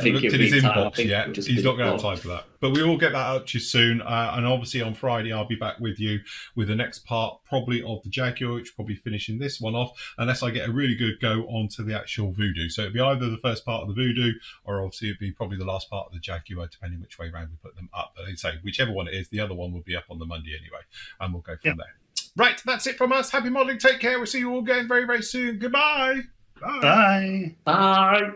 Speaker 3: think
Speaker 1: looked at his inbox
Speaker 3: yet.
Speaker 1: He's not going to have time for that. But we will get that out to you soon. And obviously on Friday, I'll be back with you with the next part, probably of the Jaguar, which will probably finishing this one off, unless I get a really good go onto the actual Voodoo. So it'll be either the first part of the Voodoo, or obviously it'll be probably the last part of the Jaguar, depending which way around we put them up. But I'd say whichever one it is, the other one will be up on the Monday anyway. And we'll go from there. Right, that's it from us. Happy modelling. Take care. We'll see you all again very, very soon. Goodbye.
Speaker 2: Bye.
Speaker 3: Bye.